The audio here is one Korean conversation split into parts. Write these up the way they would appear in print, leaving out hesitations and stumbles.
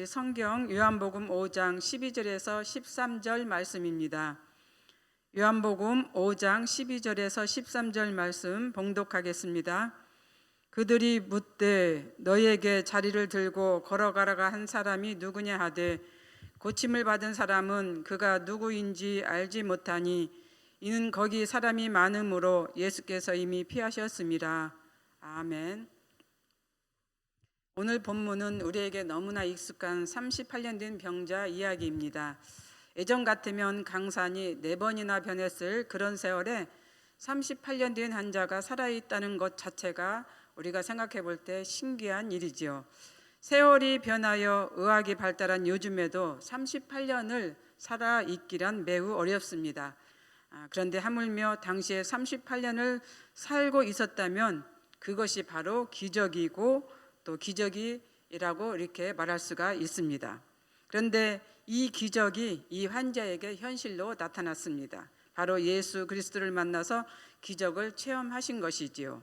성경 요한복음 5장 12절에서 13절 말씀입니다. 요한복음 5장 12절에서 13절 말씀 봉독하겠습니다. 그들이 묻되 너희에게 자리를 들고 걸어가라가 한 사람이 누구냐 하되 고침을 받은 사람은 그가 누구인지 알지 못하니 이는 거기 사람이 많음으로 예수께서 이미 피하셨습니다. 아멘. 오늘 본문은 우리에게 너무나 익숙한 38년 된 병자 이야기입니다. 예전 같으면 강산이 4번이나 변했을 그런 세월에 38년 된 환자가 살아있다는 것 자체가 우리가 생각해 볼 때 신기한 일이지요. 세월이 변하여 의학이 발달한 요즘에도 38년을 살아있기란 매우 어렵습니다. 그런데 하물며 당시에 38년을 살고 있었다면 그것이 바로 기적이고 또 기적이라고 이렇게 말할 수가 있습니다. 그런데 이 기적이 이 환자에게 현실로 나타났습니다. 바로 예수 그리스도를 만나서 기적을 체험하신 것이지요.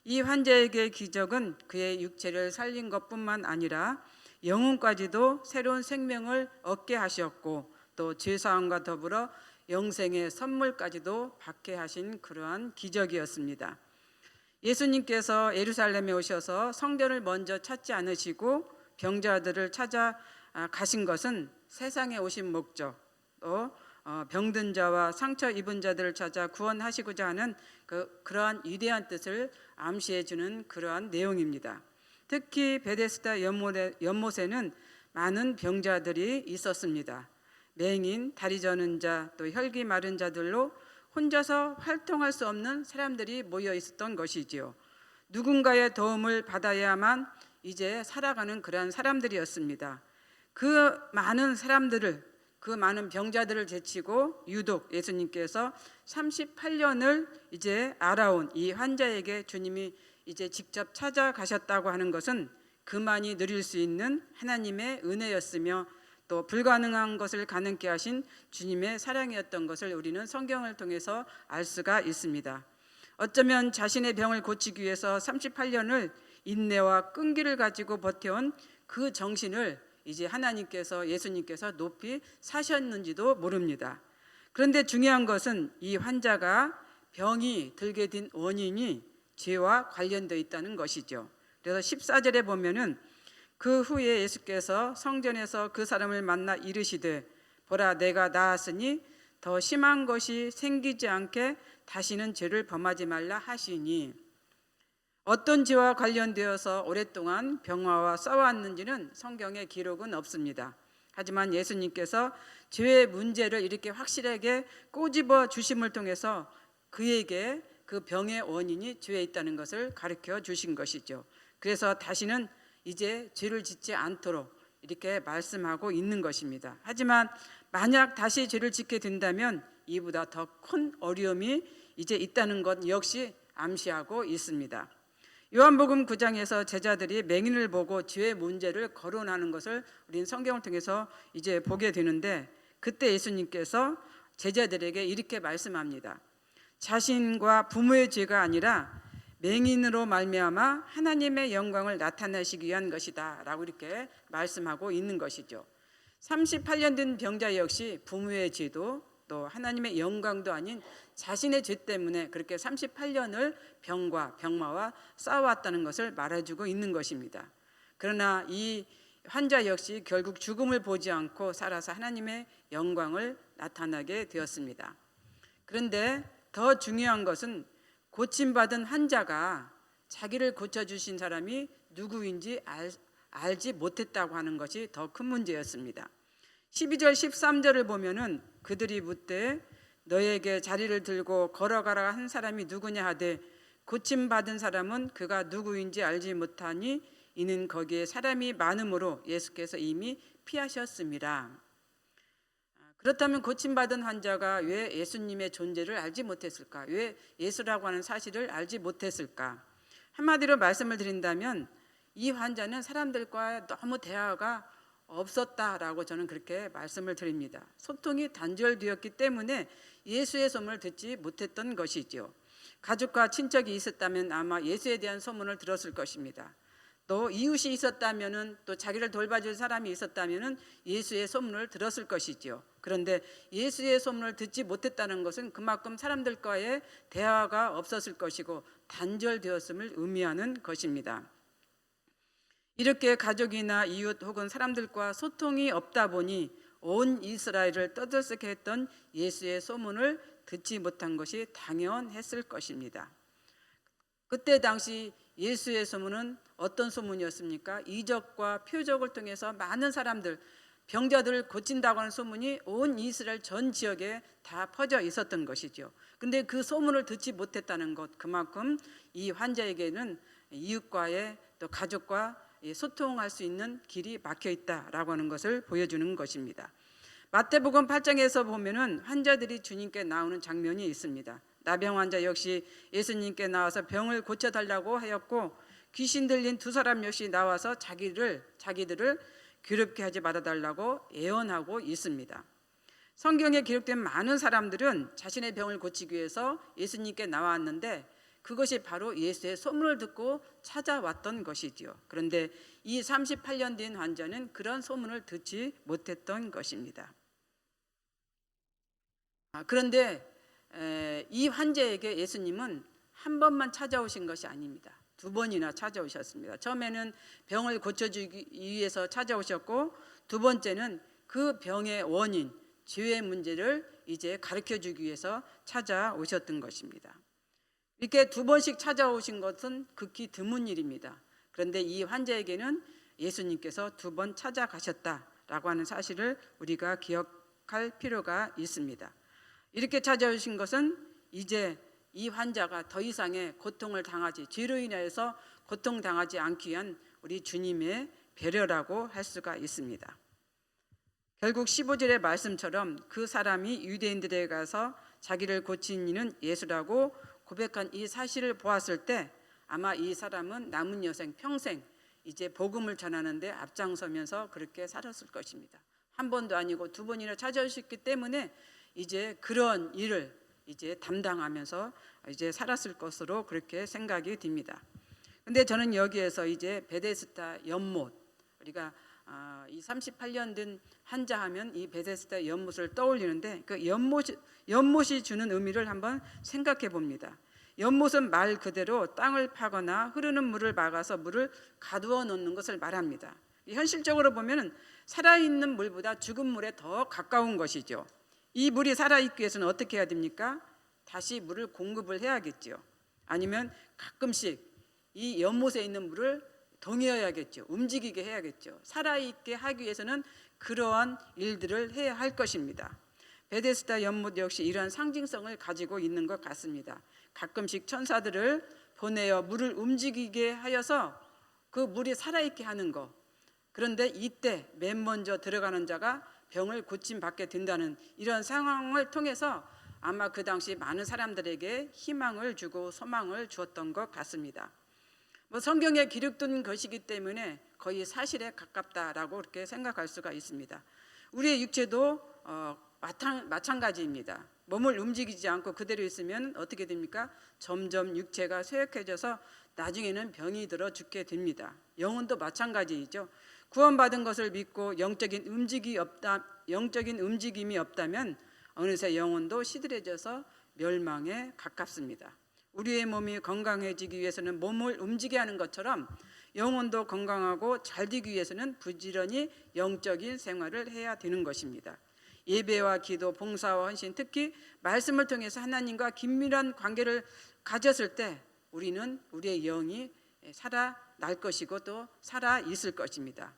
이 환자에게 기적은 그의 육체를 살린 것뿐만 아니라 영혼까지도 새로운 생명을 얻게 하셨고 또 죄사함과 더불어 영생의 선물까지도 받게 하신 그러한 기적이었습니다. 예수님께서 예루살렘에 오셔서 성전을 먼저 찾지 않으시고 병자들을 찾아 가신 것은 세상에 오신 목적, 또 병든 자와 상처 입은 자들을 찾아 구원하시고자 하는 그러한 위대한 뜻을 암시해 주는 그러한 내용입니다. 특히 베데스다 연못에는 많은 병자들이 있었습니다. 맹인, 다리 저는 자, 또 혈기 마른 자들로 혼자서 활동할 수 없는 사람들이 모여 있었던 것이지요. 누군가의 도움을 받아야만 이제 살아가는 그러한 사람들이었습니다. 그 많은 사람들을, 그 많은 병자들을 제치고 유독 예수님께서 38년을 이제 알아온 이 환자에게 주님이 이제 직접 찾아가셨다고 하는 것은 그만이 누릴 수 있는 하나님의 은혜였으며 또 불가능한 것을 가능케 하신 주님의 사랑이었던 것을 우리는 성경을 통해서 알 수가 있습니다. 어쩌면 자신의 병을 고치기 위해서 38년을 인내와 끈기를 가지고 버텨온 그 정신을 이제 하나님께서 예수님께서 높이 사셨는지도 모릅니다. 그런데 중요한 것은 이 환자가 병이 들게 된 원인이 죄와 관련되어 있다는 것이죠. 그래서 14절에 보면은 그 후에 예수께서 성전에서 그 사람을 만나 이르시되 보라 내가 나았으니 더 심한 것이 생기지 않게 다시는 죄를 범하지 말라 하시니, 어떤 죄와 관련되어서 오랫동안 병화와 싸워왔는지는 성경에 기록은 없습니다. 하지만 예수님께서 죄의 문제를 이렇게 확실하게 꼬집어 주심을 통해서 그에게 그 병의 원인이 죄에 있다는 것을 가르쳐 주신 것이죠. 그래서 다시는 이제 죄를 짓지 않도록 이렇게 말씀하고 있는 것입니다. 하지만 만약 다시 죄를 짓게 된다면 이보다 더 큰 어려움이 이제 있다는 것 역시 암시하고 있습니다. 요한복음 9장에서 제자들이 맹인을 보고 죄의 문제를 거론하는 것을 우리는 성경을 통해서 이제 보게 되는데, 그때 예수님께서 제자들에게 이렇게 말씀합니다. 자신과 부모의 죄가 아니라 맹인으로 말미암아 하나님의 영광을 나타내시기 위한 것이다 라고 이렇게 말씀하고 있는 것이죠. 38년 된 병자 역시 부모의 죄도 또 하나님의 영광도 아닌 자신의 죄 때문에 그렇게 38년을 병과 병마와 싸워왔다는 것을 말해주고 있는 것입니다. 그러나 이 환자 역시 결국 죽음을 보지 않고 살아서 하나님의 영광을 나타나게 되었습니다. 그런데 더 중요한 것은 고침받은 환자가 자기를 고쳐주신 사람이 누구인지 알지 못했다고 하는 것이 더 큰 문제였습니다. 12절 13절을 보면은 그들이 묻되 너에게 자리를 들고 걸어가라 한 사람이 누구냐 하되 고침받은 사람은 그가 누구인지 알지 못하니 이는 거기에 사람이 많음으로 예수께서 이미 피하셨습니다. 그렇다면 고침받은 환자가 왜 예수님의 존재를 알지 못했을까? 왜 예수라고 하는 사실을 알지 못했을까? 한마디로 말씀을 드린다면 이 환자는 사람들과 너무 대화가 없었다라고 저는 그렇게 말씀을 드립니다. 소통이 단절되었기 때문에 예수의 소문을 듣지 못했던 것이죠. 가족과 친척이 있었다면 아마 예수에 대한 소문을 들었을 것입니다. 또 이웃이 있었다면은, 또 자기를 돌봐줄 사람이 있었다면은 예수의 소문을 들었을 것이죠. 그런데 예수의 소문을 듣지 못했다는 것은 그만큼 사람들과의 대화가 없었을 것이고 단절되었음을 의미하는 것입니다. 이렇게 가족이나 이웃 혹은 사람들과 소통이 없다 보니 온 이스라엘을 떠들썩게 했던 예수의 소문을 듣지 못한 것이 당연했을 것입니다. 그때 당시 예수의 소문은 어떤 소문이었습니까? 이적과 표적을 통해서 많은 사람들, 병자들을 고친다고 하는 소문이 온 이스라엘 전 지역에 다 퍼져 있었던 것이죠. 근데 그 소문을 듣지 못했다는 것, 그만큼 이 환자에게는 이웃과의 또 가족과 소통할 수 있는 길이 막혀 있다라고 하는 것을 보여주는 것입니다. 마태복음 8장에서 보면은 환자들이 주님께 나오는 장면이 있습니다. 나병 환자 역시 예수님께 나와서 병을 고쳐달라고 하였고, 귀신 들린 두 사람 역시 나와서 자기들을 괴롭게 하지 말아달라고 애원하고 있습니다. 성경에 기록된 많은 사람들은 자신의 병을 고치기 위해서 예수님께 나왔는데 그것이 바로 예수의 소문을 듣고 찾아왔던 것이지요. 그런데 이 38년 된 환자는 그런 소문을 듣지 못했던 것입니다. 그런데 이 환자에게 예수님은 한 번만 찾아오신 것이 아닙니다. 두 번이나 찾아오셨습니다. 처음에는 병을 고쳐주기 위해서 찾아오셨고, 두 번째는 그 병의 원인, 죄의 문제를 이제 가르쳐주기 위해서 찾아오셨던 것입니다. 이렇게 두 번씩 찾아오신 것은 극히 드문 일입니다. 그런데 이 환자에게는 예수님께서 두 번 찾아가셨다라고 하는 사실을 우리가 기억할 필요가 있습니다. 이렇게 찾아오신 것은 이제 이 환자가 더 이상의 고통을 당하지, 죄로 인해서 고통당하지 않기 위한 우리 주님의 배려라고 할 수가 있습니다. 결국 15절의 말씀처럼 그 사람이 유대인들에게 가서 자기를 고친 이는 예수라고 고백한 이 사실을 보았을 때 아마 이 사람은 남은 여생 평생 이제 복음을 전하는데 앞장서면서 그렇게 살았을 것입니다. 한 번도 아니고 두 번이나 찾아오셨기 때문에 이제 그런 일을 이제 담당하면서 이제 살았을 것으로 그렇게 생각이 듭니다. 근데 저는 여기에서 이제 베데스다 연못, 우리가 이 38년 된 환자 하면 이 베데스다 연못을 떠올리는데 그 연못이 주는 의미를 한번 생각해 봅니다. 연못은 말 그대로 땅을 파거나 흐르는 물을 막아서 물을 가두어 놓는 것을 말합니다. 현실적으로 보면 살아있는 물보다 죽은 물에 더 가까운 것이죠. 이 물이 살아있기 위해서는 어떻게 해야 됩니까? 다시 물을 공급을 해야겠죠. 아니면 가끔씩 이 연못에 있는 물을 동여야겠죠. 움직이게 해야겠죠. 살아있게 하기 위해서는 그러한 일들을 해야 할 것입니다. 베데스다 연못 역시 이러한 상징성을 가지고 있는 것 같습니다. 가끔씩 천사들을 보내어 물을 움직이게 하여서 그 물이 살아있게 하는 것. 그런데 이때 맨 먼저 들어가는 자가 병을 고침받게 된다는 이런 상황을 통해서 아마 그 당시 많은 사람들에게 희망을 주고 소망을 주었던 것 같습니다. 성경에 기록된 것이기 때문에 거의 사실에 가깝다라고 그렇게 생각할 수가 있습니다. 우리의 육체도 마찬가지입니다. 몸을 움직이지 않고 그대로 있으면 어떻게 됩니까? 점점 육체가 쇠약해져서 나중에는 병이 들어 죽게 됩니다. 영혼도 마찬가지이죠. 구원받은 것을 믿고 영적인 움직임이 없다면 어느새 영혼도 시들해져서 멸망에 가깝습니다. 우리의 몸이 건강해지기 위해서는 몸을 움직여야 하는 것처럼 영혼도 건강하고 잘 되기 위해서는 부지런히 영적인 생활을 해야 되는 것입니다. 예배와 기도, 봉사와 헌신, 특히 말씀을 통해서 하나님과 긴밀한 관계를 가졌을 때 우리는 우리의 영이 살아날 것이고 또 살아 있을 것입니다.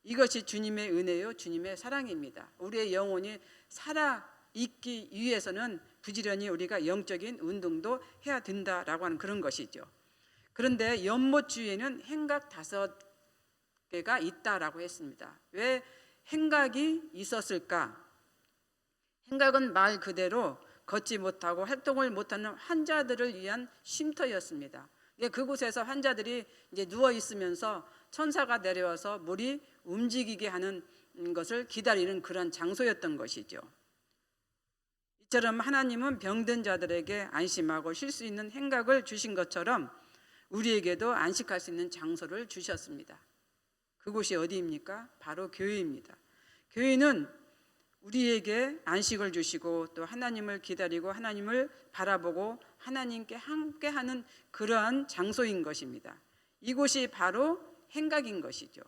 이것이 주님의 은혜요, 주님의 사랑입니다. 우리의 영혼이 살아 있기 위해서는 부지런히 우리가 영적인 운동도 해야 된다라고 하는 그런 것이죠. 그런데 연못 주위에는 행각 5개가 있다라고 했습니다. 왜 행각이 있었을까? 행각은 말 그대로 걷지 못하고 활동을 못하는 환자들을 위한 쉼터였습니다. 그곳에서 환자들이 이제 누워 있으면서 천사가 내려와서 물이 움직이게 하는 것을 기다리는 그런 장소였던 것이죠. 이처럼 하나님은 병든 자들에게 안심하고 쉴 수 있는 행각을 주신 것처럼 우리에게도 안식할 수 있는 장소를 주셨습니다. 그곳이 어디입니까? 바로 교회입니다. 교회는 우리에게 안식을 주시고 또 하나님을 기다리고 하나님을 바라보고 하나님께 함께하는 그러한 장소인 것입니다. 이곳이 바로 행각인 것이죠.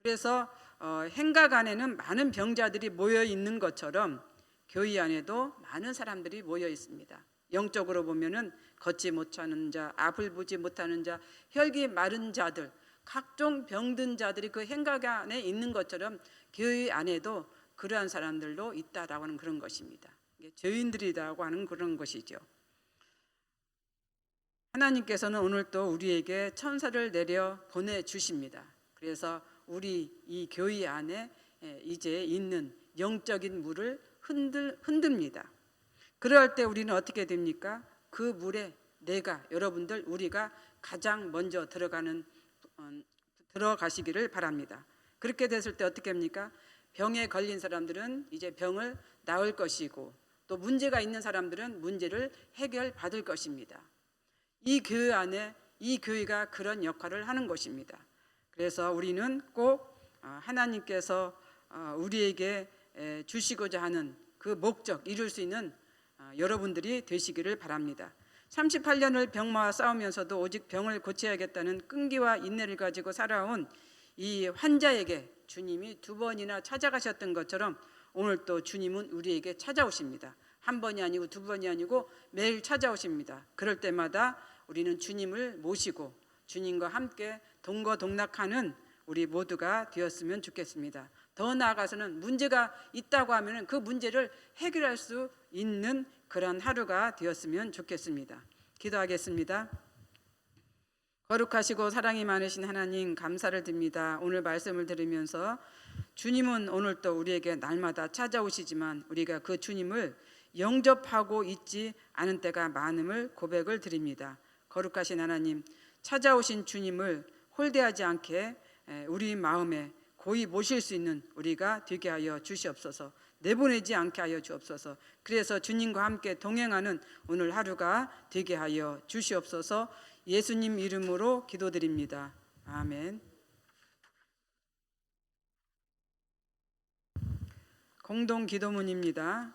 그래서 행각 안에는 많은 병자들이 모여 있는 것처럼 교회 안에도 많은 사람들이 모여 있습니다. 영적으로 보면은 걷지 못하는 자, 앞을 보지 못하는 자, 혈기 마른 자들, 각종 병든 자들이 그 행각 안에 있는 것처럼 교회 안에도 그러한 사람들도 있다라고 하는 그런 것입니다. 죄인들이라고 하는 그런 것이죠. 하나님께서는 오늘 또 우리에게 천사를 내려 보내주십니다. 그래서 우리 이 교회 안에 이제 있는 영적인 물을 흔듭니다. 그럴 때 우리는 어떻게 됩니까? 그 물에 여러분들 우리가 가장 먼저 들어가시기를 바랍니다. 그렇게 됐을 때 어떻게 합니까? 병에 걸린 사람들은 이제 병을 나을 것이고 또 문제가 있는 사람들은 문제를 해결받을 것입니다. 이 교회 안에 이 교회가 그런 역할을 하는 것입니다. 그래서 우리는 꼭 하나님께서 우리에게 주시고자 하는 그 목적 이룰 수 있는 여러분들이 되시기를 바랍니다. 38년을 병마와 싸우면서도 오직 병을 고쳐야겠다는 끈기와 인내를 가지고 살아온 이 환자에게 주님이 2번이나 찾아가셨던 것처럼 오늘 또 주님은 우리에게 찾아오십니다. 한 번이 아니고 2번이 아니고 매일 찾아오십니다. 그럴 때마다 우리는 주님을 모시고 주님과 함께 동거동락하는 우리 모두가 되었으면 좋겠습니다. 더 나아가서는 문제가 있다고 하면 그 문제를 해결할 수 있는 그런 하루가 되었으면 좋겠습니다. 기도하겠습니다. 거룩하시고 사랑이 많으신 하나님 감사를 드립니다. 오늘 말씀을 들으면서 주님은 오늘 또 우리에게 날마다 찾아오시지만 우리가 그 주님을 영접하고 있지 않은 때가 많음을 고백을 드립니다. 거룩하신 하나님, 찾아오신 주님을 홀대하지 않게 우리 마음에 고이 모실 수 있는 우리가 되게 하여 주시옵소서. 내보내지 않게 하여 주옵소서. 그래서 주님과 함께 동행하는 오늘 하루가 되게 하여 주시옵소서. 예수님 이름으로 기도드립니다. 아멘. 공동 기도문입니다.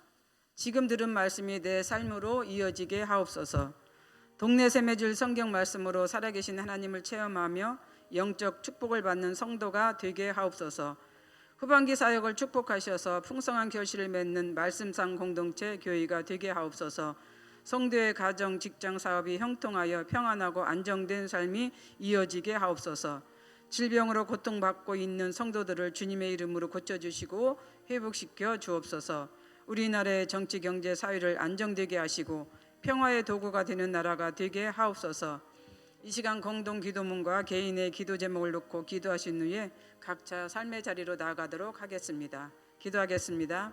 지금 들은 말씀이 내 삶으로 이어지게 하옵소서. 동네 샘매줄 성경 말씀으로 살아계신 하나님을 체험하며 영적 축복을 받는 성도가 되게 하옵소서. 후반기 사역을 축복하셔서 풍성한 결실을 맺는 말씀상 공동체 교회가 되게 하옵소서. 성도의 가정, 직장, 사업이 형통하여 평안하고 안정된 삶이 이어지게 하옵소서. 질병으로 고통받고 있는 성도들을 주님의 이름으로 고쳐주시고 회복시켜 주옵소서. 우리나라의 정치, 경제, 사회를 안정되게 하시고 평화의 도구가 되는 나라가 되게 하옵소서. 이 시간 공동 기도문과 개인의 기도 제목을 놓고 기도하신 후에 각자 삶의 자리로 나아가도록 하겠습니다. 기도하겠습니다.